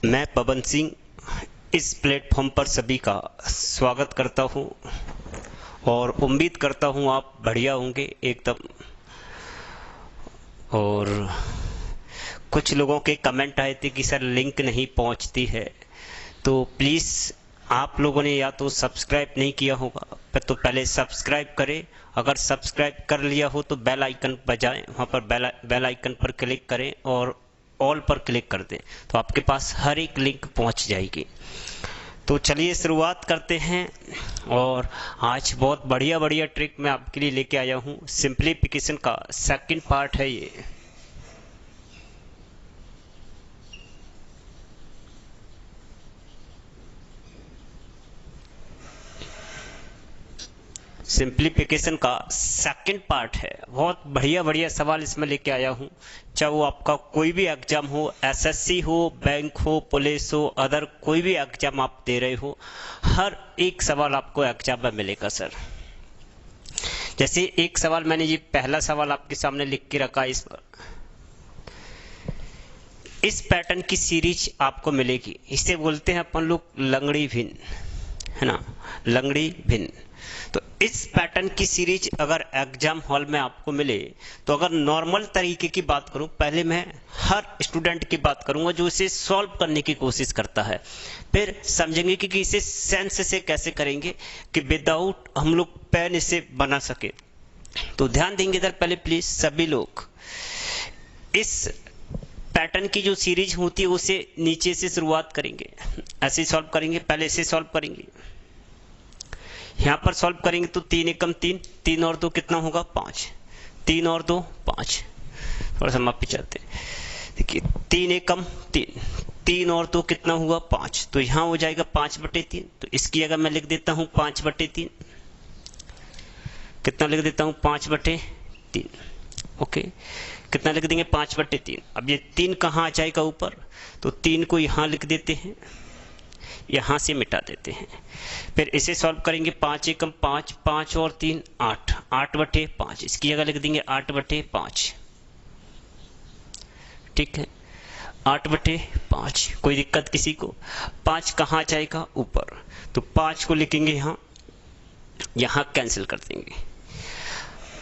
मैं पवन सिंह इस प्लेटफॉर्म पर सभी का स्वागत करता हूं और उम्मीद करता हूं आप बढ़िया होंगे एकदम। और कुछ लोगों के कमेंट आए थे कि सर लिंक नहीं पहुंचती है, तो प्लीज़ आप लोगों ने या तो सब्सक्राइब नहीं किया होगा तो पहले सब्सक्राइब करें। अगर सब्सक्राइब कर लिया हो तो बेल आइकन बजाएं, वहाँ पर बेल आइकन पर क्लिक करें और ऑल पर क्लिक कर दें, तो आपके पास हर एक लिंक पहुंच जाएगी। तो चलिए शुरुआत करते हैं। और आज बहुत बढ़िया बढ़िया ट्रिक मैं आपके लिए लेके आया हूँ। सिंप्लीफिकेशन का सेकंड पार्ट है ये। सिंप्लीफिकेशन का सेकंड पार्ट है। बहुत बढ़िया बढ़िया सवाल इसमें लेके आया हूँ। चाहे वो आपका कोई भी एग्जाम हो, एसएससी हो, बैंक हो, पुलिस हो, अदर कोई भी एग्जाम आप दे रहे हो, हर एक सवाल आपको एग्जाम में मिलेगा सर। जैसे एक सवाल मैंने ये पहला सवाल आपके सामने लिख के रखा, इस पैटर्न की सीरीज आपको मिलेगी। इसे बोलते हैं अपन लोग लंगड़ी भिन्न, है ना, लंगड़ी भिन्न। तो इस पैटर्न की सीरीज अगर एग्जाम हॉल में आपको मिले, तो अगर नॉर्मल तरीके की बात करूं, पहले मैं हर स्टूडेंट की बात करूंगा जो इसे सॉल्व करने की कोशिश करता है, फिर समझेंगे कि इसे सेंस से कैसे करेंगे कि विदाउट हम लोग पेन इसे बना सके। तो ध्यान देंगे इधर पहले प्लीज सभी लोग। इस पैटर्न की जो सीरीज होती है उसे नीचे से शुरुआत करेंगे, ऐसे सॉल्व करेंगे। पहले इसे सॉल्व करेंगे, यहां पर सॉल्व करेंगे तो 3 एकम 3, 3 और 2 कितना होगा 5, 3 और 2 5। थोड़ा सा मापी चाहते हैं, देखिए 3 एकम 3, 3 और 2 कितना हुआ 5, तो यहां हो जाएगा 5/3। तो इसकी जगह मैं लिख देता हूं 5/3। कितना लिख देता हूं 5/3। ओके, कितना लिख देंगे 5/3। अब ये 3 कहां आ जाएगा ऊपर, तो 3 को यहां लिख देते हैं, यहां से मिटा देते हैं। फिर इसे सॉल्व करेंगे 5 एकम 5, 5 और 3 8, 8/5। इसकी जगह लिख देंगे 8/5। ठीक है, 8/5। कोई दिक्कत किसी को? 5 कहां जाएगा ऊपर, तो 5 को लिखेंगे यहां, यहां कैंसिल कर देंगे।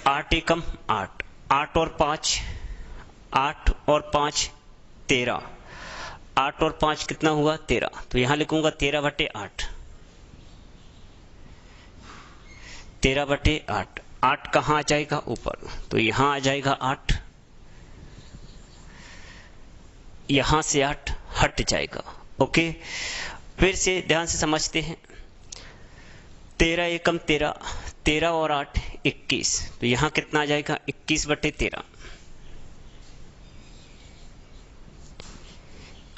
8 एकम 8, 8 और 5, 8 और 5 13, 8 और 5 कितना हुआ 13। तो यहां लिखूंगा 13/8, 13/8। 8 कहां आ जाएगा ऊपर, तो यहां आ जाएगा 8, यहां से 8 हट जाएगा। ओके, फिर से ध्यान से समझते हैं। 13 एकम 13, 13 और 8 21। तो यहां कितना आ जाएगा 21/13,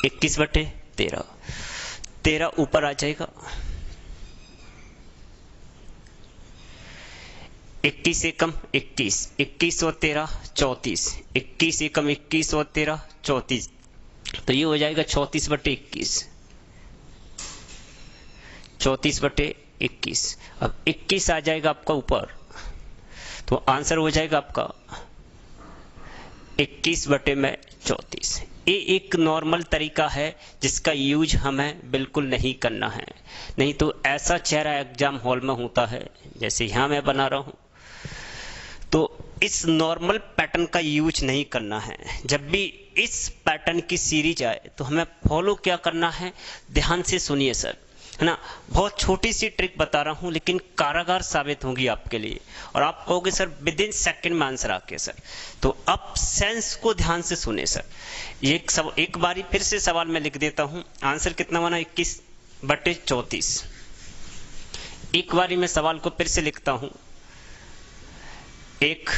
21/13। 13 ऊपर आ जाएगा, 21 एकम 21, 21 और 13 34, 21 एकम 21 और 13 34। तो ये हो जाएगा 34/21, 34/21। अब 21 आ जाएगा आपका ऊपर, तो आंसर हो जाएगा आपका 21/34। ये एक नॉर्मल तरीका है जिसका यूज हमें बिल्कुल नहीं करना है, नहीं तो ऐसा चेहरा एग्जाम हॉल में होता है जैसे यहां मैं बना रहा हूं। तो इस नॉर्मल पैटर्न का यूज नहीं करना है। जब भी इस पैटर्न की सीरीज आए तो हमें फॉलो क्या करना है, ध्यान से सुनिए सर, है ना। बहुत छोटी सी ट्रिक बता रहा हूं लेकिन कारागार साबित होगी आपके लिए, और आप कहोगे सर विद इन सेकेंड में आंसर आके सर। तो अब सेंस को ध्यान से सुने सर। एक बारी फिर से सवाल में लिख देता हूं, आंसर कितना बना 21/34। एक बारी मैं सवाल को फिर से लिखता हूं, 1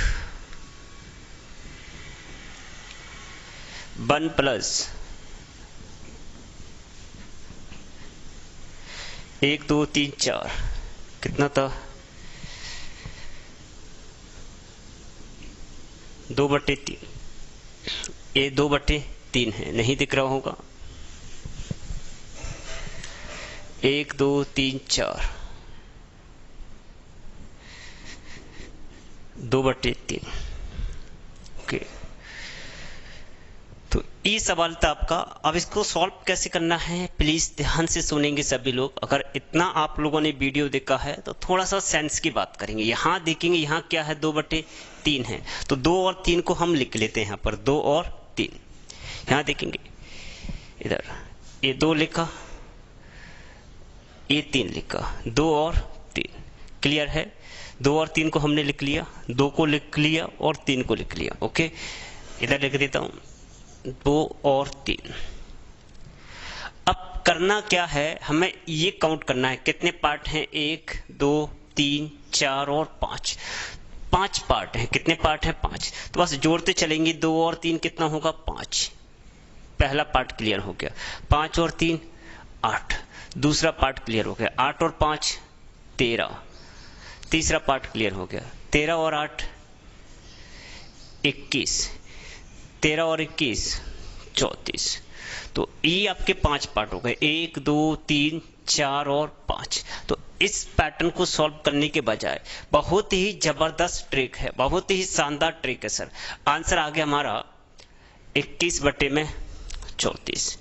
प्लस 1 2 3 4 कितना था 2/3। ये 2/3 है, नहीं दिख रहा होगा। 1 2 3 4 2/3। ओके, तो ये सवाल था आपका। अब इसको सॉल्व कैसे करना है प्लीज ध्यान से सुनेंगे सभी लोग। अगर इतना आप लोगों ने वीडियो देखा है तो थोड़ा सा सेंस की बात करेंगे। यहाँ देखेंगे, यहाँ क्या है, 2/3 है, तो 2 और 3 को हम लिख लेते हैं यहाँ पर, 2 और 3। यहाँ देखेंगे इधर ये 2 लिखा, ये 3 लिखा, 2 और 3। क्लियर है? 2 और 3 को हमने लिख लिया, 2 को लिख लिया और 3 को लिख लिया। ओके, इधर लिख देता हूं 2 और 3। अब करना क्या है, हमें ये काउंट करना है कितने पार्ट हैं, 1 2 3 4 और 5। 5 पार्ट हैं। कितने पार्ट हैं? 5। तो बस जोड़ते चलेंगे, 2 और 3 कितना होगा, 5। पहला पार्ट क्लियर हो गया। 5 और 3 8। दूसरा पार्ट क्लियर हो गया। 8 और 5 13। तीसरा पार्ट क्लियर हो गया। 13 और 8 21। 13 और 21 34। तो ये आपके 5 पार्ट हो गए, 1 2 3 4 और 5। तो इस पैटर्न को सॉल्व करने के बजाय बहुत ही जबरदस्त ट्रिक है, बहुत ही शानदार ट्रिक है सर। आंसर आ गया हमारा 21/34।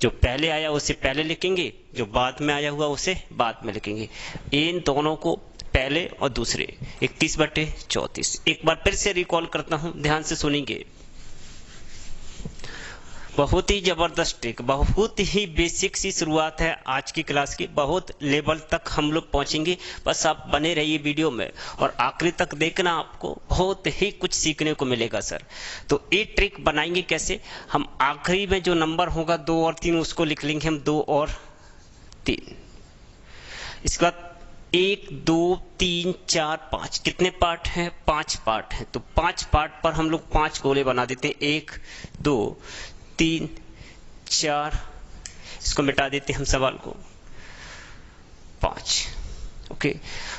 जो पहले आया उसे पहले लिखेंगे, जो बाद में आया हुआ उसे बाद में लिखेंगे। इन दोनों को पहले और दूसरे, 21/34। एक बार फिर से रिकॉल करता हूं, ध्यान से सुनेंगे। बहुत ही जबरदस्त ट्रिक, बहुत ही बेसिक सी शुरुआत है आज की क्लास की। बहुत लेवल तक हम लोग पहुंचेंगे, बस आप बने रहिए वीडियो में और आखिरी तक देखना, आपको बहुत ही कुछ सीखने को मिलेगा सर। तो ये ट्रिक बनाएंगे कैसे, हम आखिरी में जो नंबर होगा 2 और 3 उसको लिख लेंगे हम 2 और 3। इसके बाद 1 2 3 4 5 कितने पार्ट हैं, 5 पार्ट हैं। तो 5 पार्ट पर हम लोग 5 गोले बना देते हैं, 1 2 3 4। इसको मिटा देते हैं हम सवाल को, 5। ओके,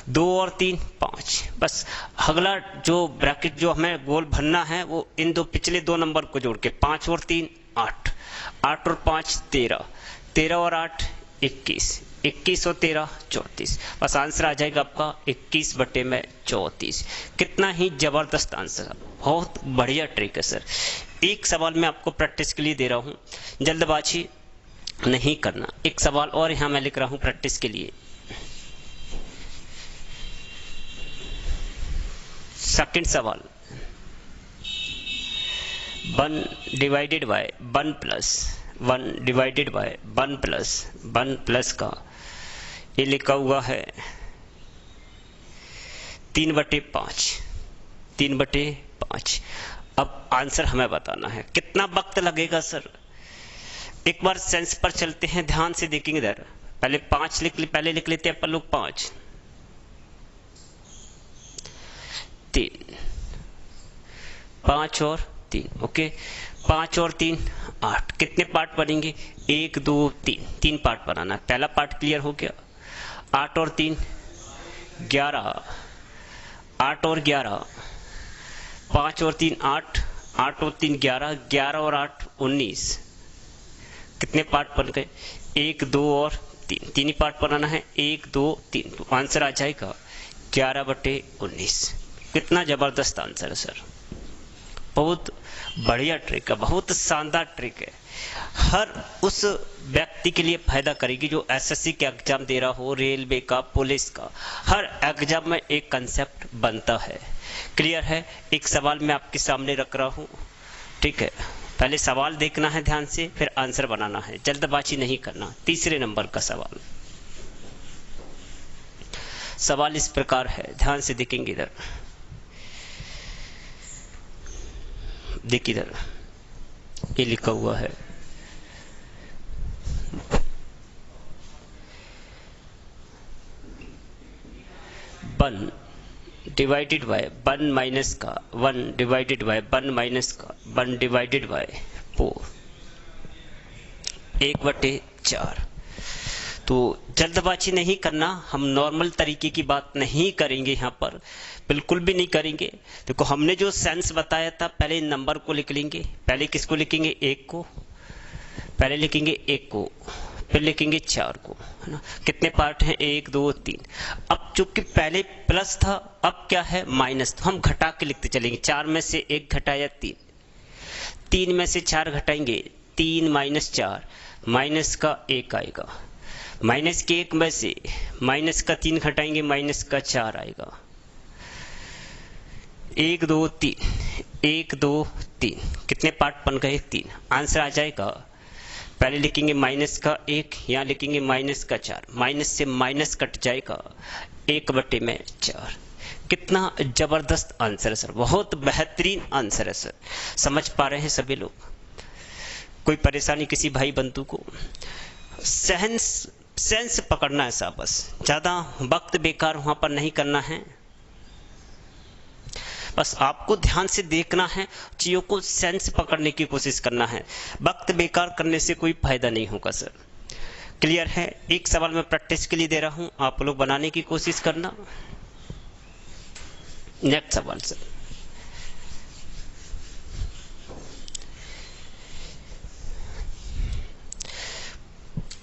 2 और 3 5। बस अगला जो ब्रैकेट जो हमें गोल भरना है वो इन दो पिछले 2 नंबर को जोड़ के, 5 और 3 8। 8 और 5 13। 13 और 8 21। 21 और 13 34। बस आंसर आ जाएगा आपका 21/34। कितना ही जबरदस्त आंसर, बहुत बढ़िया ट्रिक है सर। एक सवाल मैं आपको प्रैक्टिस के लिए दे रहा हूं, जल्दबाजी नहीं करना। एक सवाल और यहां मैं लिख रहा हूं प्रैक्टिस के लिए। सेकंड सवाल, 1 divided by 1 plus 1 divided by 1 plus 1 plus का ये लिखा हुआ है 3/5। 3/5। अब आंसर हमें बताना है। कितना वक्त लगेगा सर, एक बार सेंस पर चलते हैं, ध्यान से देखेंगे। इधर पहले 5 पहले लिख लेते हैं अपन लोग, 5 3 5 और 3। ओके, 5 और 3 8। कितने पार्ट बनेंगे, 1 2 3। 3 पार्ट बनाना है। पहला पार्ट क्लियर हो गया। 8 और 3 11। 8 और 11। 5 और 3 8। 8 और 3 11। 11 और 8 19। कितने पार्ट बन गए, 1 2 और 3। 3 ही पार्ट बनाना है, 1 2 3। तो आंसर आ जाएगा 11/19। कितना जबरदस्त आंसर है सर, बहुत बढ़िया ट्रिक है, बहुत शानदार ट्रिक है। हर उस व्यक्ति के लिए फायदा करेगी जो एसएससी के एग्जाम दे रहा हो, रेलवे का, पुलिस का, हर एग्जाम में एक कंसेप्ट बनता है। क्लियर है? एक सवाल मैं आपके सामने रख रहा हूं, ठीक है। पहले सवाल देखना है ध्यान से, फिर आंसर बनाना है, जल्दबाजी नहीं करना। तीसरे नंबर का सवाल, सवाल इस प्रकार है, ध्यान से देखेंगे। इधर देखिए, इधर ये लिखा हुआ है 1 डिवाइडेड बाय 1 माइनस का 1 डिवाइडेड बाय 1 माइनस का 1 डिवाइडेड बाय 4। 1/4। तो जल्दबाजी नहीं करना, हम नॉर्मल तरीके की बात नहीं करेंगे यहाँ पर, बिल्कुल भी नहीं करेंगे। देखो हमने जो सेंस बताया था, पहले नंबर को लिख लेंगे। पहले किसको लिखेंगे, 1 को। पहले लिखेंगे 1 को, फिर लिखेंगे 4 को, है ना। कितने पार्ट हैं, 1 2 3। अब चूंकि पहले प्लस था, अब क्या है, माइनस, तो हम घटा के लिखते चलेंगे। 4 में से 1 घटाया 3। 3 में से 4 घटाएंगे, 3 माइनस 4, माइनस का 1 आएगा। माइनस के 1 में से माइनस का 3 घटाएंगे, माइनस का 4 आएगा। 1 2 3, 1 2 3, कितने पार्ट बन गए? 3। आंसर आ जाएगा, पहले लिखेंगे माइनस का 1, यहाँ लिखेंगे माइनस का 4, माइनस से माइनस कट जाएगा, 1/4। कितना जबरदस्त आंसर है सर, बहुत बेहतरीन आंसर है सर। समझ पा रहे हैं सभी लोग? कोई परेशानी किसी भाई बंधु को? सेंस पकड़ना है साहब, बस ज़्यादा वक्त बेकार वहाँ पर नहीं करना है। बस आपको ध्यान से देखना है, चीज़ों को सेंस पकड़ने की कोशिश करना है। वक्त बेकार करने से कोई फायदा नहीं होगा सर। क्लियर है? एक सवाल मैं प्रैक्टिस के लिए दे रहा हूं, आप लोग बनाने की कोशिश करना। नेक्स्ट सवाल सर,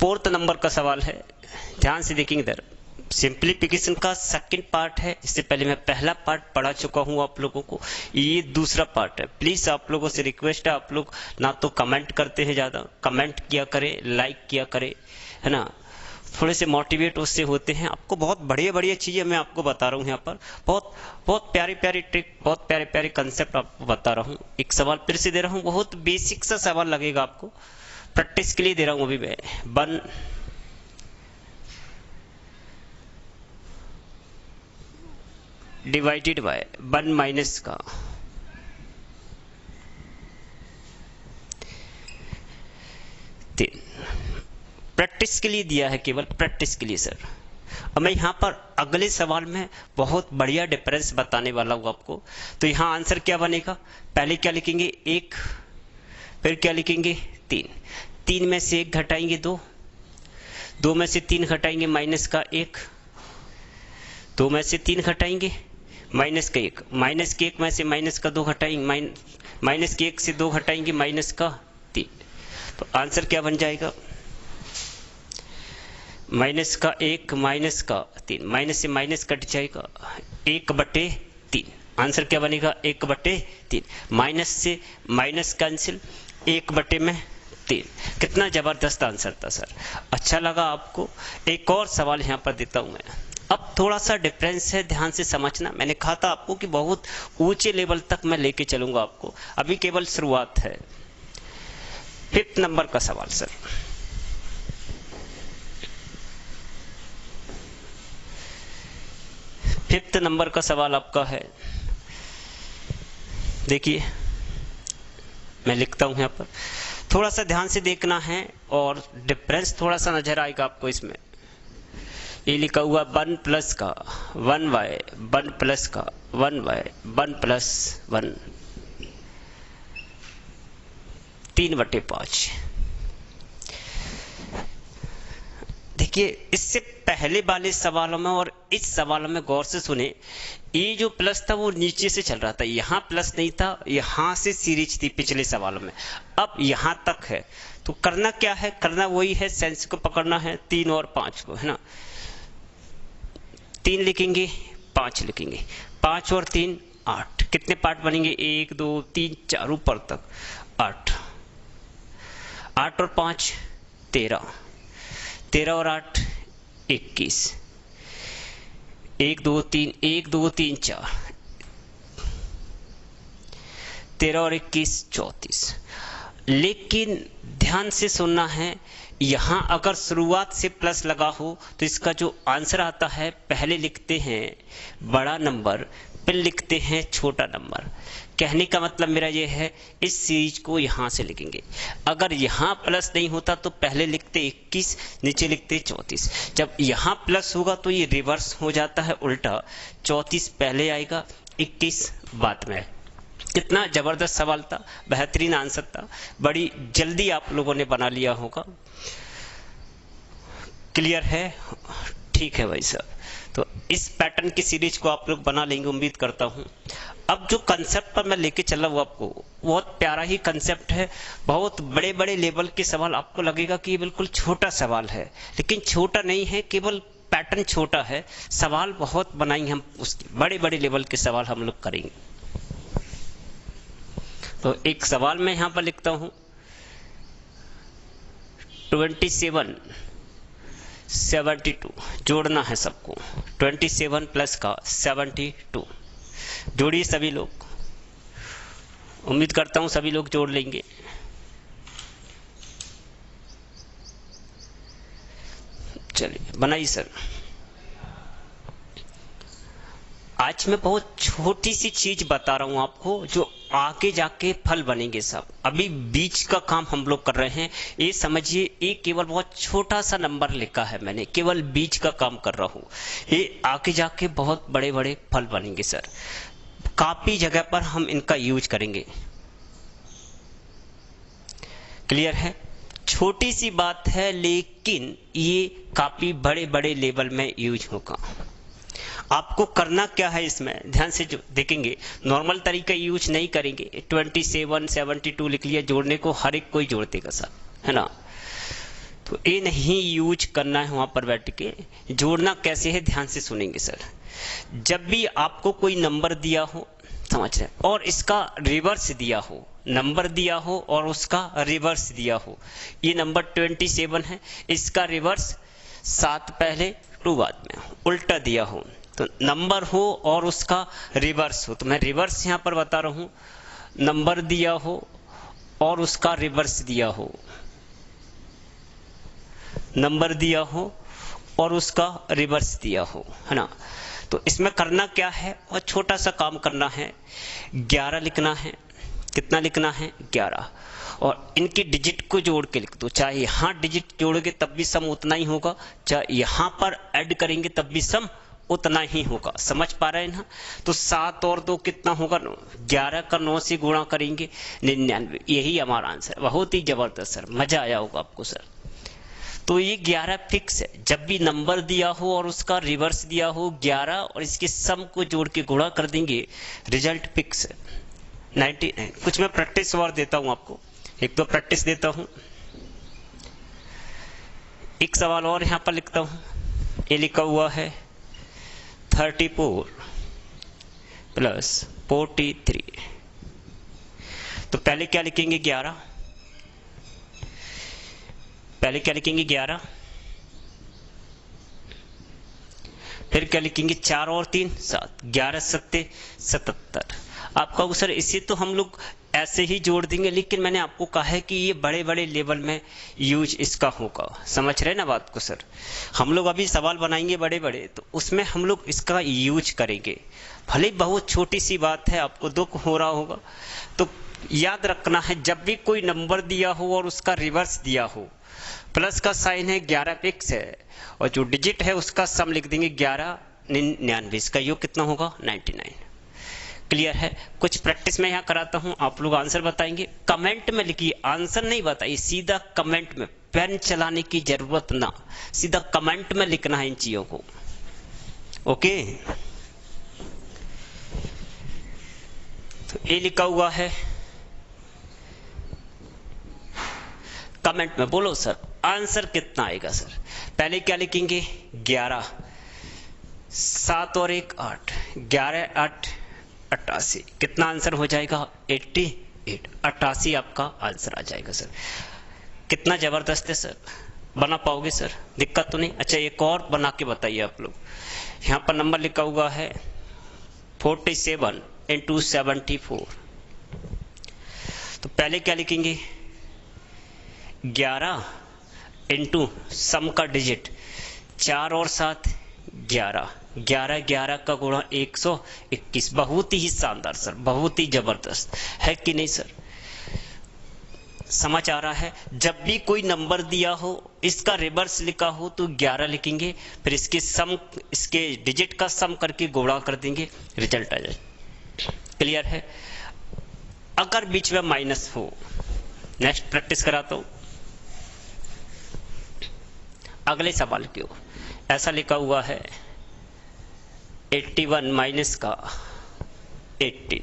फोर्थ नंबर का सवाल है, ध्यान से देखेंगे इधर। सिंप्लीफिकेशन का सेकंड पार्ट है, इससे पहले मैं पहला पार्ट पढ़ा चुका हूं आप लोगों को, ये दूसरा पार्ट है। प्लीज आप लोगों से रिक्वेस्ट है, आप लोग ना तो कमेंट करते हैं, ज्यादा कमेंट किया करें, लाइक किया करें, है ना, थोड़े से मोटिवेट उससे होते हैं। आपको बहुत बढ़िया बढ़िया चीजें मैं आपको बता रहा हूँ यहाँ पर, बहुत प्यारी प्यारी ट्रिक, बहुत प्यारे प्यारे कंसेप्ट आपको बता रहा हूँ। एक सवाल फिर से दे रहा हूँ, बहुत बेसिक सा सवाल लगेगा आपको, प्रैक्टिस के लिए दे रहा हूँ अभी मैं। 1 डिवाइडेड बाय 1 माइनस का 3, प्रैक्टिस के लिए दिया है, केवल प्रैक्टिस के लिए सर। अब मैं यहाँ पर अगले सवाल में बहुत बढ़िया डिफरेंस बताने वाला हूँ आपको। तो यहाँ आंसर क्या बनेगा? पहले क्या लिखेंगे? 1, फिर क्या लिखेंगे? 3। 3 में से 1 घटाएंगे 2, 2 में से 3 घटाएंगे माइनस का 1, 2 में से 3 घटाएंगे माइनस का 1, माइनस के 1 में से माइनस का 2 घटाएंगे, माइनस के 1 से 2 घटाएंगे माइनस का 3। तो आंसर क्या बन जाएगा? माइनस का 1 माइनस का 3, माइनस से माइनस कट जाएगा, 1/3। आंसर क्या बनेगा? 1/3। माइनस से माइनस कैंसिल, 1/3। कितना जबरदस्त आंसर था सर, अच्छा लगा आपको? एक और सवाल यहाँ पर देता हूँ मैं। अब थोड़ा सा डिफरेंस है, ध्यान से समझना। मैंने कहा था आपको कि बहुत ऊंचे लेवल तक मैं लेके चलूंगा आपको, अभी केवल शुरुआत है। 5th नंबर का सवाल सर, फिफ्थ नंबर का सवाल आपका है। देखिए मैं लिखता हूं यहां पर, थोड़ा सा ध्यान से देखना है और डिफरेंस थोड़ा सा नजर आएगा आपको इसमें। ये लिखा हुआ 1 प्लस का 1y, 1 प्लस का 1y, 1 प्लस 1, 3/5। देखिए इससे पहले वाले सवालों में और इस सवालों में गौर से सुने, ये जो प्लस था वो नीचे से चल रहा था, यहाँ प्लस नहीं था, यहाँ से सीरीज थी पिछले सवालों में, अब यहाँ तक है। तो करना क्या है? करना वही है, सेंस को पकड़ना है, 3 और 5 को, है ना। 3 लिखेंगे, 5 लिखेंगे, 5 और 3 8। कितने पार्ट बनेंगे? 1 2 3 4 ऊपर तक 8, 8 और 5 13, 13 और 8 21, 1 2 3 1 2 3 4, 13 और 21 34। लेकिन ध्यान से सुनना है, यहां अगर शुरुआत से प्लस लगा हो तो इसका जो आंसर आता है, पहले लिखते हैं बड़ा नंबर, फिर लिखते हैं छोटा नंबर। कहने का मतलब मेरा ये है, इस सीरीज को यहां से लिखेंगे। अगर यहां प्लस नहीं होता तो पहले लिखते 21, नीचे लिखते 34। जब यहां प्लस होगा तो ये रिवर्स हो जाता है, उल्टा 34 पहले आएगा, 21 बाद में। कितना जबरदस्त सवाल था, बेहतरीन आंसर था, बड़ी जल्दी आप लोगों ने बना लिया होगा। क्लियर है? ठीक है भाई साहब, तो इस पैटर्न की सीरीज को आप लोग बना लेंगे, उम्मीद करता हूं। अब जो कंसेप्ट पर मैं लेके चला हूं आपको, बहुत प्यारा ही कंसेप्ट है। बहुत बड़े बड़े लेवल के सवाल आपको लगेगा कि ये बिल्कुल छोटा सवाल है, लेकिन छोटा नहीं है, केवल पैटर्न छोटा है। सवाल बहुत बनाएंगे हम, उसके बड़े बड़े लेवल के सवाल हम लोग करेंगे। तो एक सवाल मैं यहां पर लिखता हूं 27 72 जोड़ना है सबको। 27 प्लस का 72 जोड़िए सभी लोग। उम्मीद करता हूं सभी लोग जोड़ लेंगे। चलिए बनाइए सर। आज मैं बहुत छोटी सी चीज बता रहा हूं आपको जो आगे जाके फल बनेंगे सब। अभी बीच का काम हम लोग कर रहे हैं। ये समझिए ये केवल बहुत छोटा सा नंबर लिखा है मैंने, केवल बीच का काम कर रहा हूं। ये आगे जाके बहुत बड़े बड़े फल बनेंगे सर। काफी जगह पर हम इनका यूज करेंगे। क्लियर है? छोटी सी बात है लेकिन ये काफी बड़े बड़े लेवल में यूज होगा। आपको करना क्या है इसमें ध्यान से जो देखेंगे, नॉर्मल तरीका यूज नहीं करेंगे। 27 72 लिख लिया, जोड़ने को हर एक कोई जोड़ देगा सर, है ना। तो ये नहीं यूज करना है वहां पर बैठ के। जोड़ना कैसे है ध्यान से सुनेंगे सर। जब भी आपको कोई नंबर दिया हो, समझ रहे, और इसका रिवर्स दिया हो, नंबर दिया हो और उसका रिवर्स दिया हो। ये नंबर 27 है, इसका रिवर्स 7 पहले 2 बाद में, उल्टा दिया हो। तो नंबर हो और उसका रिवर्स हो, तो मैं रिवर्स यहां पर बता रहा हूं। नंबर दिया हो और उसका रिवर्स दिया हो, नंबर दिया हो और उसका रिवर्स दिया हो, है ना। तो इसमें करना क्या है, और छोटा सा काम करना है। 11 लिखना है। कितना लिखना है? 11। और इनकी डिजिट को जोड़ के लिख दो। चाहे यहां डिजिट जोड़ोगे तब भी सम उतना ही होगा, चाहे यहां पर ऐड करेंगे तब भी सम उतना ही होगा। समझ पा रहे हैं ना। तो 7 और 2 कितना होगा? 9। 11 का 9 से गुणा करेंगे 99। यही हमारा आंसर। बहुत ही जबरदस्त सर, मजा आया होगा आपको सर। तो ये 11 फिक्स है। जब भी नंबर दिया हो और उसका रिवर्स दिया हो 11 और इसके सम को जोड़ के गुणा कर देंगे, रिजल्ट फिक्स है 99। कुछ मैं प्रैक्टिस और देता हूं आपको, एक तो प्रैक्टिस देता हूं। एक सवाल और यहां पर लिखता हूं। ये लिखा हुआ है 34 प्लस 43। तो पहले क्या लिखेंगे? 11। पहले क्या लिखेंगे? 11। फिर क्या लिखेंगे? 4 और 3 7। 11 सत्ते 77। आपका सर इसे तो हम लोग ऐसे ही जोड़ देंगे, लेकिन मैंने आपको कहा है कि ये बड़े बड़े लेवल में यूज इसका होगा। समझ रहे ना बात को सर। हम लोग अभी सवाल बनाएंगे बड़े बड़े, तो उसमें हम लोग इसका यूज करेंगे। भले बहुत छोटी सी बात है, आपको दुख हो रहा होगा, तो याद रखना है जब भी कोई नंबर दिया हो और उसका रिवर्स दिया हो, प्लस का साइन है, 11 फिक्स है, और जो डिजिट है उसका सम लिख देंगे 11 99। इसका योग कितना होगा? 99। क्लियर है? कुछ प्रैक्टिस में यहां कराता हूं, आप लोग आंसर बताएंगे। कमेंट में लिखिए, आंसर नहीं बताइए, सीधा कमेंट में। पेन चलाने की जरूरत ना, सीधा कमेंट में लिखना है इन चीजों को। ओके, तो ये लिखा हुआ है कमेंट में। बोलो सर आंसर कितना आएगा सर? पहले क्या लिखेंगे? 11। 7 और 1 8। 11 8 88। कितना आंसर हो जाएगा? 88। 88 आपका आंसर आ जाएगा सर। कितना जबरदस्त है सर। बना पाओगे सर? दिक्कत तो नहीं? अच्छा एक और बना के बताइए आप लोग। यहां पर नंबर लिखा हुआ है 47 into 74। तो पहले क्या लिखेंगे? 11 इंटू सम का डिजिट 4 और 7 11। 11 11 का गुणा 121। बहुत ही शानदार सर, बहुत ही जबरदस्त है कि नहीं सर? समझ आ रहा है? जब भी कोई नंबर दिया हो, इसका रिवर्स लिखा हो तो 11 लिखेंगे, फिर इसके सम, इसके डिजिट का सम करके गुणा कर देंगे, रिजल्ट आ जाए। क्लियर है? अगर बीच में माइनस हो, नेक्स्ट प्रैक्टिस कराता हूं। अगले सवाल की ओर ऐसा लिखा हुआ है 81 माइनस का 18।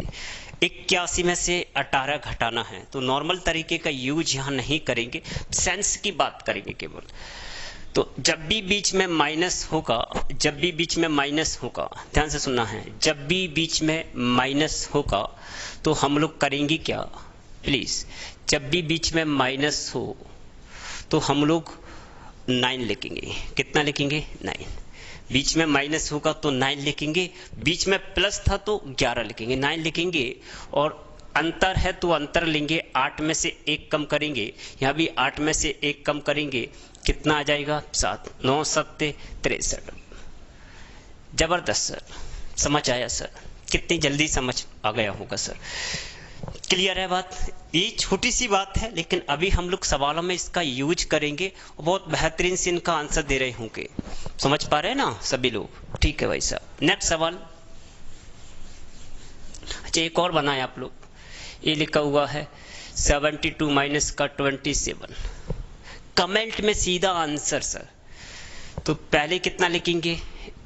81 में से 18 घटाना है, तो नॉर्मल तरीके का यूज यहां नहीं करेंगे, सेंस की बात करेंगे केवल। तो जब भी बीच में माइनस होगा, जब भी बीच में माइनस होगा, ध्यान से सुनना है, जब भी बीच में माइनस होगा तो हम लोग करेंगे क्या? प्लीज जब भी बीच में माइनस हो तो हम लोग 9 लिखेंगे। कितना लिखेंगे? 9। बीच में माइनस होगा तो 9 लिखेंगे, बीच में प्लस था तो 11 लिखेंगे, 9 लिखेंगे। और अंतर है तो अंतर लेंगे, 8 में से 1 कम करेंगे, यहाँ भी 8 में से 1 कम करेंगे, कितना आ जाएगा? 7। 9 7 63। जबरदस्त सर, समझ आया सर? कितनी जल्दी समझ आ गया होगा सर? क्लियर है बात? ये छोटी सी बात है, लेकिन अभी हम लोग सवालों में इसका यूज करेंगे और बहुत बेहतरीन से इनका आंसर दे रहे होंगे। समझ पा रहे हैं ना सभी लोग? ठीक है भाई साहब। नेक्स्ट सवाल। अच्छा एक और बनाए आप लोग, ये लिखा हुआ है 72 माइनस का 27। कमेंट में सीधा आंसर सर। तो पहले कितना लिखेंगे?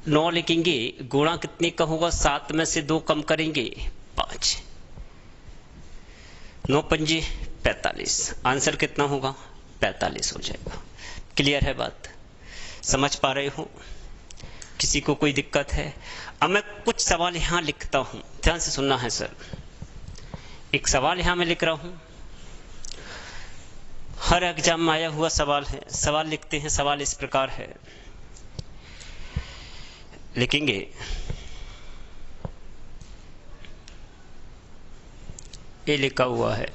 9 लिखेंगे, गुणा कितने का होगा? 7 में से 2 कम करेंगे, 5। 9 पंजे 45। आंसर कितना होगा? 45 हो जाएगा। क्लियर है बात? समझ पा रहे हो? किसी को कोई दिक्कत है? अब मैं कुछ सवाल यहां लिखता हूं, ध्यान से सुनना है सर। एक सवाल यहां मैं लिख रहा हूं, हर एग्जाम में आया हुआ सवाल है। सवाल लिखते हैं, सवाल इस प्रकार है, लिखेंगे ये लिखा हुआ है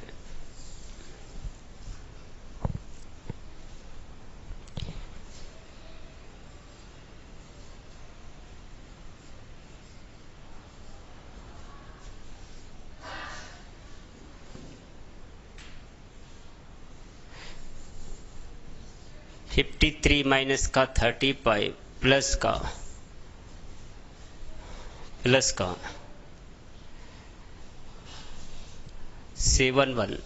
(53 माइनस का 35 प्लस का 7117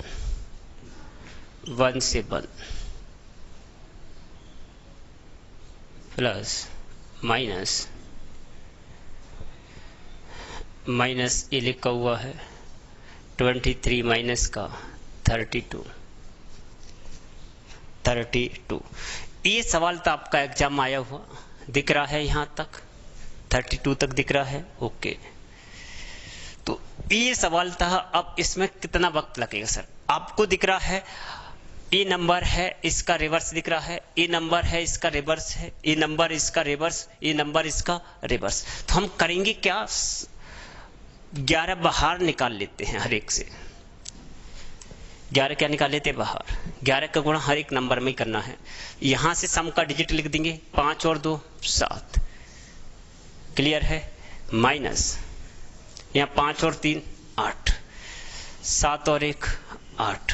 प्लस माइनस ये लिखा हुआ है 23 माइनस का 32। ये सवाल तो आपका एग्जाम आया हुआ दिख रहा है, यहां तक 32 तक दिख रहा है। ओके, तो ये सवाल था। अब इसमें कितना वक्त लगेगा सर? आपको दिख रहा है ये नंबर है, इसका रिवर्स दिख रहा है, ये नंबर है, इसका रिवर्स है, ये नंबर इसका रिवर्स, ये नंबर इसका रिवर्स। तो हम करेंगे क्या? 11 बाहर निकाल लेते हैं हर एक से। 11 क्या निकाल लेते हैं? बाहर। 11 का गुणा हर एक नंबर में ही करना है। यहां से सम का डिजिट लिख देंगे, 5 और 2 7। क्लियर है? माइनस यहाँ 5 और 3 8, 7 और 1 8,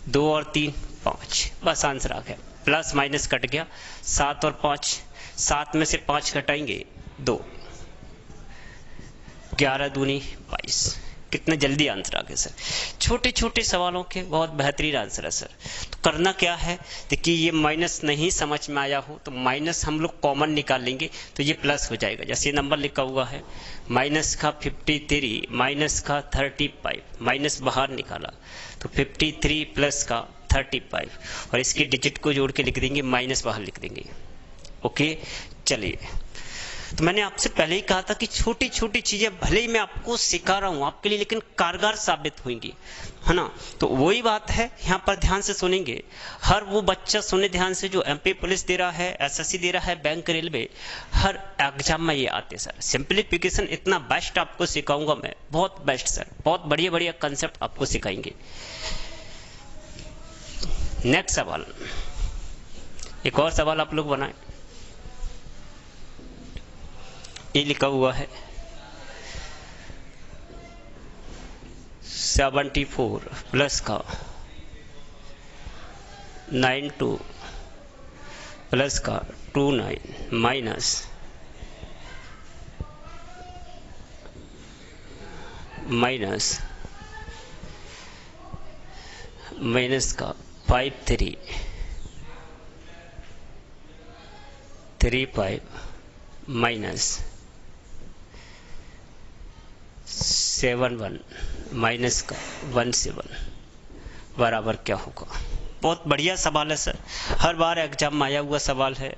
2 और 3 5। बस आंसर आ गया। प्लस माइनस कट गया, 7 और 5, 7 में से 5 घटाएंगे 2, 11 दूनी 22। कितने जल्दी आंसर आ गया सर? छोटे छोटे सवालों के बहुत बेहतरीन आंसर है सर। तो करना क्या है, देखिए ये माइनस नहीं समझ में आया हो तो माइनस हम लोग कॉमन निकाल लेंगे तो ये प्लस हो जाएगा। जैसे ये नंबर लिखा हुआ है माइनस का 53 माइनस का 35, माइनस बाहर निकाला तो 53 प्लस का 35, और इसके डिजिट को जोड़ के लिख देंगे, माइनस बाहर लिख देंगे। ओके, चलिए। तो मैंने आपसे पहले ही कहा था कि छोटी छोटी चीजें भले ही मैं आपको सिखा रहा हूं आपके लिए, लेकिन कारगर साबित होंगी, है ना? तो वही बात है, यहाँ पर ध्यान से सुनेंगे। हर वो बच्चा सुने ध्यान से जो एमपी पुलिस दे रहा है, एसएससी दे रहा है, बैंक रेलवे, हर एग्जाम में ये आते सर। सिंप्लीफिकेशन इतना बेस्ट आपको सिखाऊंगा मैं, बहुत बेस्ट सर, बहुत बढ़िया बढ़िया कंसेप्ट आपको सिखाएंगे। नेक्स्ट सवाल, एक और सवाल आप लोग बनाए। ये लिखा हुआ है 74 प्लस का 92 प्लस का 29 माइनस का 5335 माइनस 71 माइनस का 17 बराबर क्या होगा? बहुत बढ़िया सवाल है सर, हर बार एग्जाम में आया हुआ सवाल है।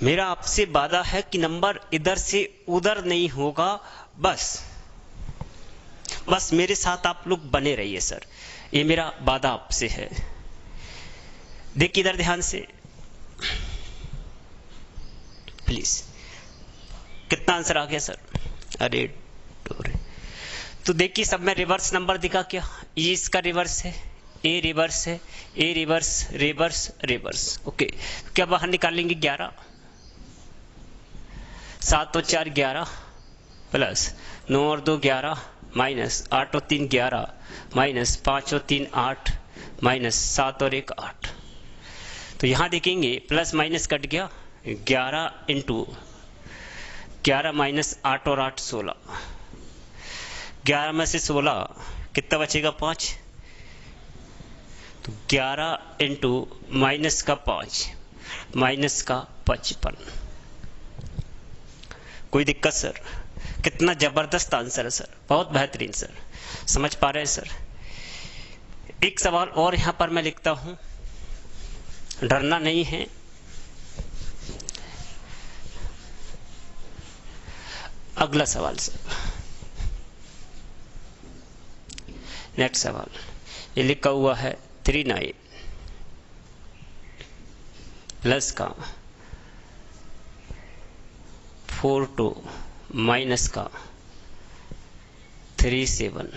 मेरा आपसे वादा है कि नंबर इधर से उधर नहीं होगा, बस बस मेरे साथ आप लोग बने रहिए सर, ये मेरा वादा आपसे है। देखिए इधर ध्यान से प्लीज, कितना आंसर आ गया सर? अरे तो देखिए सब में रिवर्स नंबर दिखा क्या? ये इसका रिवर्स है, ए रिवर्स है, ए रिवर्स रिवर्स रिवर्स। ओके, क्या बाहर निकालेंगे 11, 7 और 4 11 प्लस 9 और 2 11 माइनस 8 और 3 11 माइनस 5 और 3 8 माइनस 7 और 1 8। तो यहां देखेंगे प्लस माइनस कट गया, 11 इंटू 11 माइनस 8 और 8 16, 11 में से 16 कितना बचेगा? 5। तो 11 इंटू माइनस का 5 माइनस का 55। कोई दिक्कत सर? कितना जबरदस्त आंसर है सर, बहुत बेहतरीन सर, समझ पा रहे हैं सर? एक सवाल और यहां पर मैं लिखता हूं, डरना नहीं है। अगला सवाल सर, नेक्स्ट सवाल ये लिखा हुआ है 39 प्लस का 42 माइनस का 37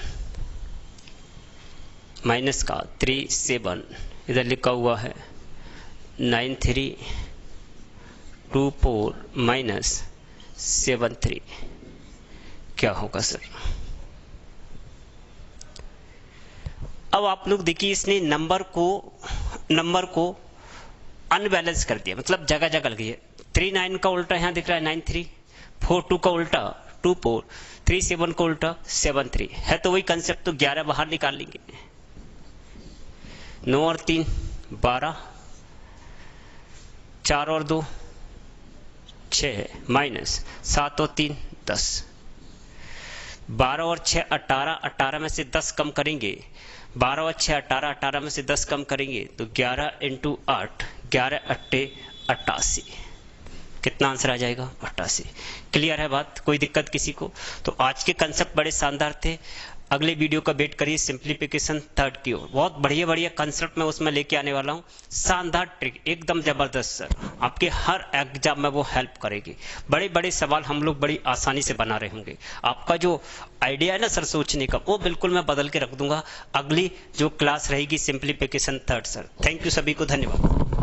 माइनस का 37, इधर लिखा हुआ है 9324 माइनस 73। क्या होगा सर? अब आप लोग देखिए, इसने नंबर को अनबैलेंस कर दिया, मतलब जगह जगह लगी है। 39 का उल्टा यहां दिख रहा है 93, 42 का उल्टा 24, 37 का उल्टा 73 है, तो वही कंसेप्ट। तो 11 बाहर निकाल लेंगे, 9 और 3 12, 4 और 2 6 माइनस 7 और 3 10, 12 और 6 18, 18 में से 10 कम करेंगे, 12 और 6 18, 18 में से 10 कम करेंगे तो 11 इंटू 8 11 8 88। कितना आंसर आ जाएगा? 88। क्लियर है बात? कोई दिक्कत किसी को? तो आज के कंसेप्ट बड़े शानदार थे। अगले वीडियो का वेट करिए सिंप्लीफिकेशन थर्ड की ओर। बहुत बढ़िया बढ़िया कंसेप्ट मैं उसमें लेके आने वाला हूँ। शानदार ट्रिक, एकदम जबरदस्त सर, आपके हर एग्जाम में वो हेल्प करेगी। बड़े बड़े सवाल हम लोग बड़ी आसानी से बना रहे होंगे। आपका जो आइडिया है ना सर सोचने का, वो बिल्कुल मैं बदल के रख दूंगा। अगली जो क्लास रहेगी simplification third sir. Thank you, सभी को धन्यवाद।